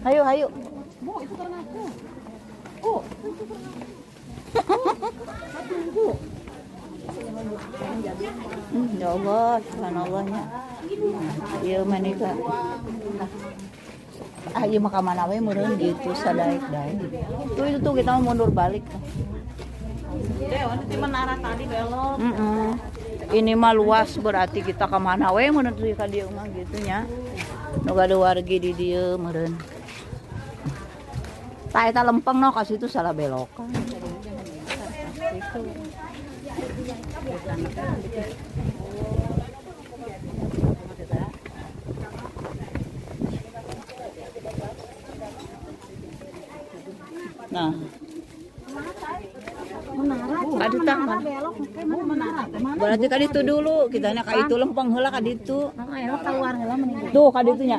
Hayu, hayu. Bu, itu karena aku. Oh, itu karena Ya Allah, subhanallahnya. Ieu manika. Ieu mah ka mana we meureun gitu sadaek-daek. Tuh itu tuh kita mau mundur balik. itu menara tadi belok. Ini mah luas berarti kita ke mana we mun teu ka dieu mah gitu nya. Nu gade wargi di dieu meureun. Tah eta lempeng no ka situ salah belokan. Nah, kadi tah Belok, kayak menara. berarti kadi itu dulu kita ka itu lempeng heula ka ditu. Keluar heula mending. Tuh ka ditu nya.